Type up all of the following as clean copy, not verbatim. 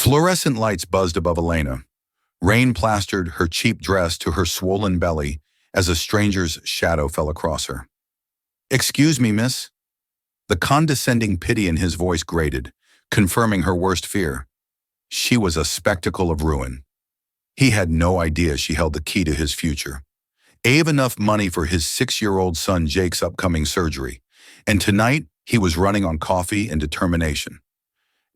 Fluorescent lights buzzed above Elena. Rain plastered her cheap dress to her swollen belly as a stranger's shadow fell across her. "Excuse me, miss." The condescending pity in his voice grated, confirming her worst fear. She was a spectacle of ruin. He had no idea she held the key to his future. Have enough money for his 6-year-old son Jake's upcoming surgery, and tonight he was running on coffee and determination.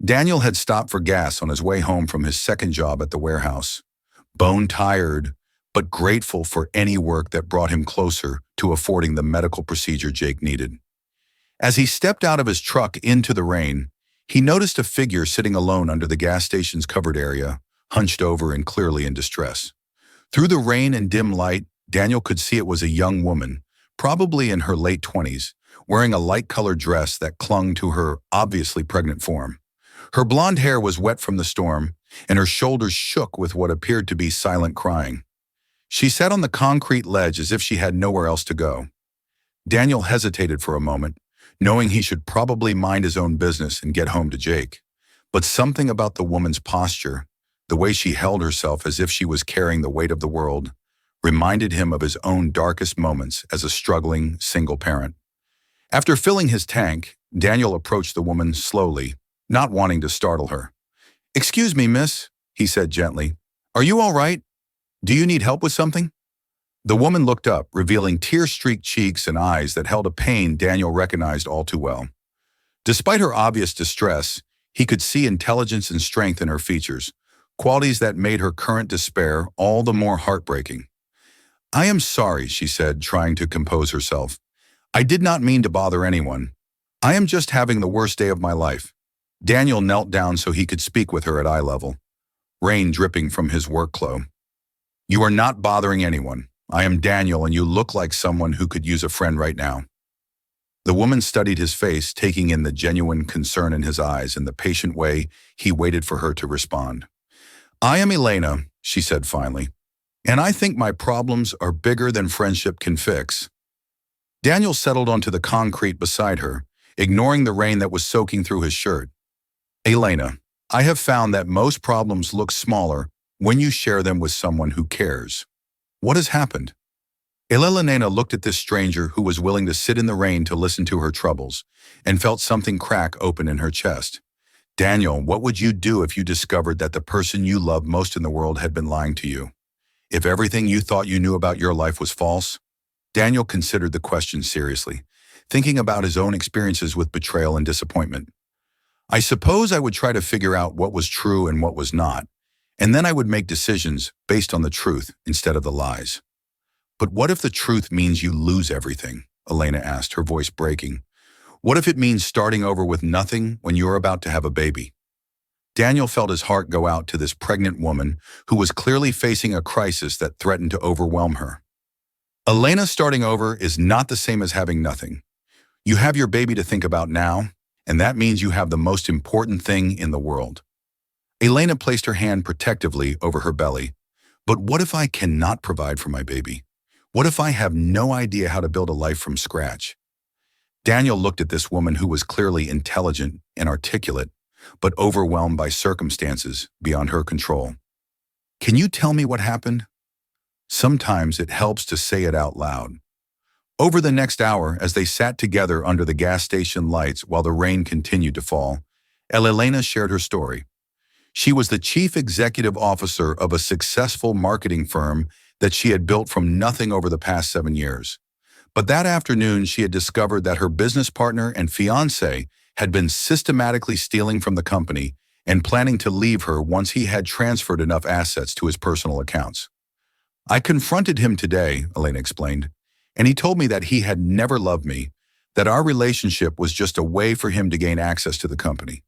Daniel had stopped for gas on his way home from his second job at the warehouse. Bone-tired, but grateful for any work that brought him closer to affording the medical procedure Jake needed. As he stepped out of his truck into the rain, he noticed a figure sitting alone under the gas station's covered area, hunched over and clearly in distress. Through the rain and dim light, Daniel could see it was a young woman, probably in her late 20s, wearing a light-colored dress that clung to her obviously pregnant form. Her blonde hair was wet from the storm, and her shoulders shook with what appeared to be silent crying. She sat on the concrete ledge as if she had nowhere else to go. Daniel hesitated for a moment, knowing he should probably mind his own business and get home to Jake. But something about the woman's posture, the way she held herself as if she was carrying the weight of the world, reminded him of his own darkest moments as a struggling single parent. After filling his tank, Daniel approached the woman slowly, not wanting to startle her. "Excuse me, miss," he said gently. "Are you all right? Do you need help with something?" The woman looked up, revealing tear-streaked cheeks and eyes that held a pain Daniel recognized all too well. Despite her obvious distress, he could see intelligence and strength in her features, qualities that made her current despair all the more heartbreaking. "I am sorry," she said, trying to compose herself. "I did not mean to bother anyone. I am just having the worst day of my life." Daniel knelt down so he could speak with her at eye level, rain dripping from his work clothes. "You are not bothering anyone. I am Daniel, and you look like someone who could use a friend right now." The woman studied his face, taking in the genuine concern in his eyes and the patient way he waited for her to respond. "I am Elena," she said finally, "and I think my problems are bigger than friendship can fix." Daniel settled onto the concrete beside her, ignoring the rain that was soaking through his shirt. "Elena, I have found that most problems look smaller when you share them with someone who cares. What has happened?" Elena looked at this stranger who was willing to sit in the rain to listen to her troubles, and felt something crack open in her chest. "Daniel, what would you do if you discovered that the person you love most in the world had been lying to you? If everything you thought you knew about your life was false?" Daniel considered the question seriously, thinking about his own experiences with betrayal and disappointment. "I suppose I would try to figure out what was true and what was not, and then I would make decisions based on the truth instead of the lies." "But what if the truth means you lose everything?" Elena asked, her voice breaking. "What if it means starting over with nothing when you're about to have a baby?" Daniel felt his heart go out to this pregnant woman who was clearly facing a crisis that threatened to overwhelm her. "Elena, starting over is not the same as having nothing. You have your baby to think about now, and that means you have the most important thing in the world." Elena placed her hand protectively over her belly. "But what if I cannot provide for my baby? What if I have no idea how to build a life from scratch?" Daniel looked at this woman who was clearly intelligent and articulate, but overwhelmed by circumstances beyond her control. "Can you tell me what happened?" Sometimes it helps to say it out loud. Over the next hour, as they sat together under the gas station lights while the rain continued to fall, Elena shared her story. She was the chief executive officer of a successful marketing firm that she had built from nothing over the past 7 years. But that afternoon, she had discovered that her business partner and fiancé had been systematically stealing from the company and planning to leave her once he had transferred enough assets to his personal accounts. "I confronted him today," Elena explained, "and he told me that he had never loved me, that our relationship was just a way for him to gain access to the company.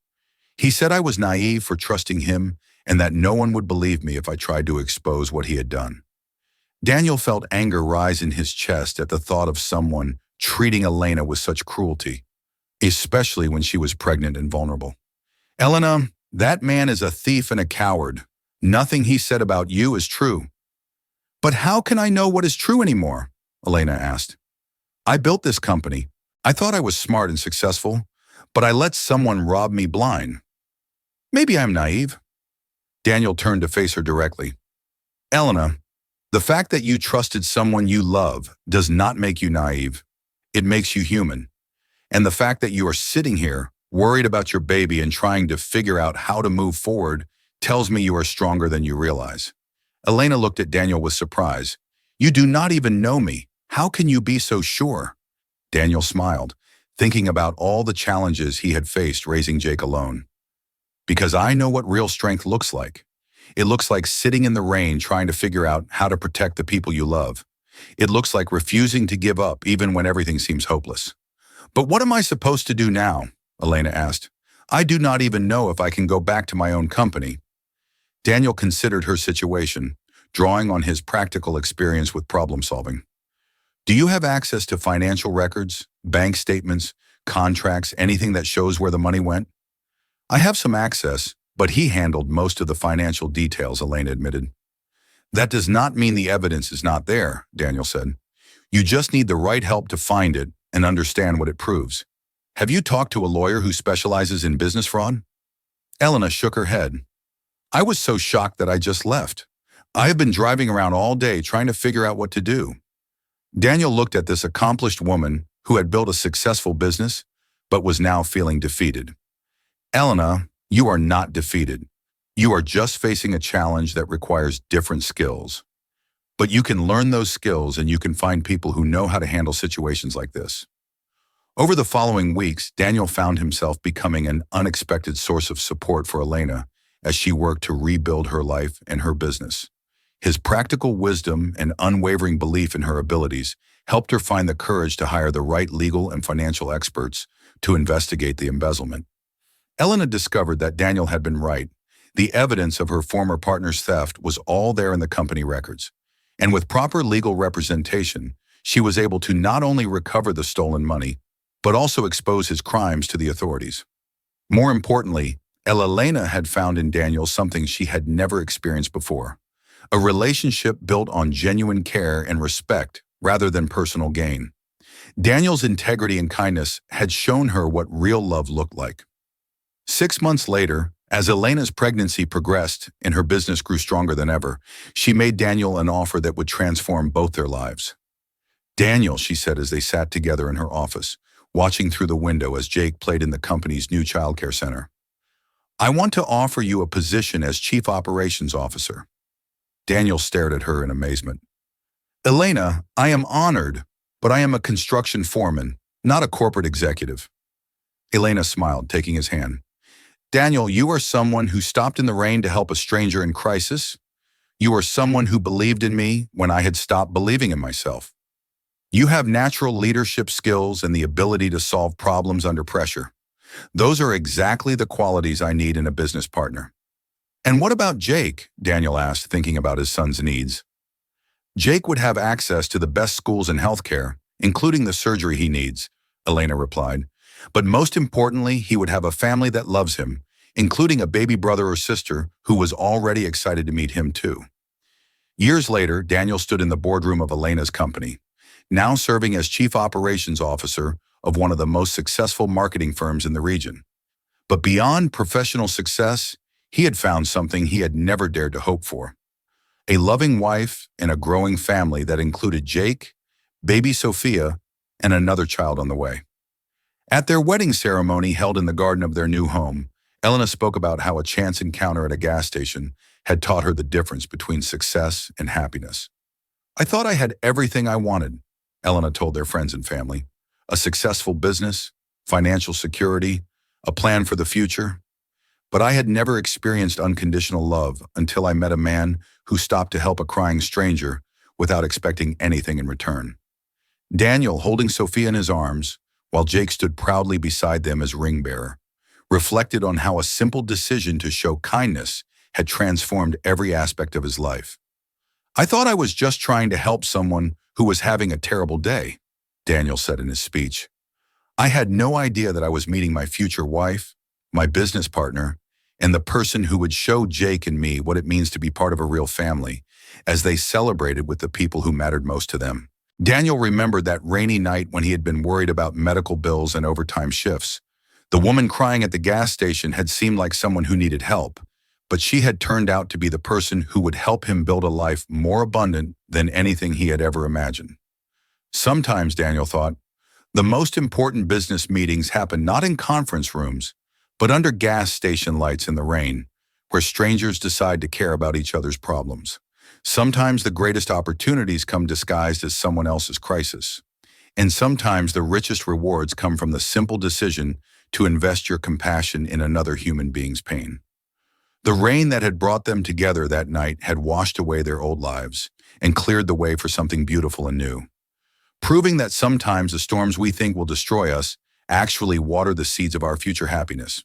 He said I was naive for trusting him and that no one would believe me if I tried to expose what he had done." Daniel felt anger rise in his chest at the thought of someone treating Elena with such cruelty, especially when she was pregnant and vulnerable. "Elena, that man is a thief and a coward. Nothing he said about you is true." "But how can I know what is true anymore?" Elena asked. "I built this company. I thought I was smart and successful, but I let someone rob me blind. Maybe I'm naive. Daniel turned to face her directly. Elena, the fact that you trusted someone you love does not make you naive. It makes you human. And the fact that you are sitting here, worried about your baby and trying to figure out how to move forward, tells me you are stronger than you realize. Elena looked at Daniel with surprise. You do not even know me. How can you be so sure? Daniel smiled, thinking about all the challenges he had faced raising Jake alone. Because I know what real strength looks like. It looks like sitting in the rain trying to figure out how to protect the people you love. It looks like refusing to give up even when everything seems hopeless. But what am I supposed to do now? Elena asked. I do not even know if I can go back to my own company. Daniel considered her situation, drawing on his practical experience with problem solving. Do you have access to financial records, bank statements, contracts, anything that shows where the money went? I have some access, but he handled most of the financial details, Elena admitted. That does not mean the evidence is not there, Daniel said. You just need the right help to find it and understand what it proves. Have you talked to a lawyer who specializes in business fraud? Elena shook her head. I was so shocked that I just left. I have been driving around all day trying to figure out what to do. Daniel looked at this accomplished woman who had built a successful business, but was now feeling defeated. Elena, you are not defeated. You are just facing a challenge that requires different skills. But you can learn those skills and you can find people who know how to handle situations like this. Over the following weeks, Daniel found himself becoming an unexpected source of support for Elena as she worked to rebuild her life and her business. His practical wisdom and unwavering belief in her abilities helped her find the courage to hire the right legal and financial experts to investigate the embezzlement. Elena discovered that Daniel had been right. The evidence of her former partner's theft was all there in the company records. And with proper legal representation, she was able to not only recover the stolen money, but also expose his crimes to the authorities. More importantly, Elena had found in Daniel something she had never experienced before. A relationship built on genuine care and respect rather than personal gain. Daniel's integrity and kindness had shown her what real love looked like. 6 months later, as Elena's pregnancy progressed and her business grew stronger than ever, she made Daniel an offer that would transform both their lives. Daniel, she said as they sat together in her office, watching through the window as Jake played in the company's new childcare center. I want to offer you a position as Chief Operations Officer. Daniel stared at her in amazement. Elena, I am honored, but I am a construction foreman, not a corporate executive. Elena smiled, taking his hand. Daniel, you are someone who stopped in the rain to help a stranger in crisis. You are someone who believed in me when I had stopped believing in myself. You have natural leadership skills and the ability to solve problems under pressure. Those are exactly the qualities I need in a business partner. And what about Jake? Daniel asked, thinking about his son's needs. Jake would have access to the best schools in healthcare, including the surgery he needs, Elena replied. But most importantly, he would have a family that loves him, including a baby brother or sister who was already excited to meet him too. Years later, Daniel stood in the boardroom of Elena's company, now serving as Chief Operations Officer of one of the most successful marketing firms in the region. But beyond professional success, he had found something he had never dared to hope for. A loving wife and a growing family that included Jake, baby Sophia, and another child on the way. At their wedding ceremony held in the garden of their new home, Elena spoke about how a chance encounter at a gas station had taught her the difference between success and happiness. I thought I had everything I wanted, Elena told their friends and family. A successful business, financial security, a plan for the future. But I had never experienced unconditional love until I met a man who stopped to help a crying stranger without expecting anything in return. Daniel, holding Sophia in his arms, while Jake stood proudly beside them as ring bearer, reflected on how a simple decision to show kindness had transformed every aspect of his life. I thought I was just trying to help someone who was having a terrible day, Daniel said in his speech. I had no idea that I was meeting my future wife, my business partner, and the person who would show Jake and me what it means to be part of a real family, as they celebrated with the people who mattered most to them. Daniel remembered that rainy night when he had been worried about medical bills and overtime shifts. The woman crying at the gas station had seemed like someone who needed help, but she had turned out to be the person who would help him build a life more abundant than anything he had ever imagined. Sometimes, Daniel thought, the most important business meetings happen not in conference rooms, but under gas station lights in the rain, where strangers decide to care about each other's problems. Sometimes the greatest opportunities come disguised as someone else's crisis. And sometimes the richest rewards come from the simple decision to invest your compassion in another human being's pain. The rain that had brought them together that night had washed away their old lives and cleared the way for something beautiful and new, proving that sometimes the storms we think will destroy us actually water the seeds of our future happiness.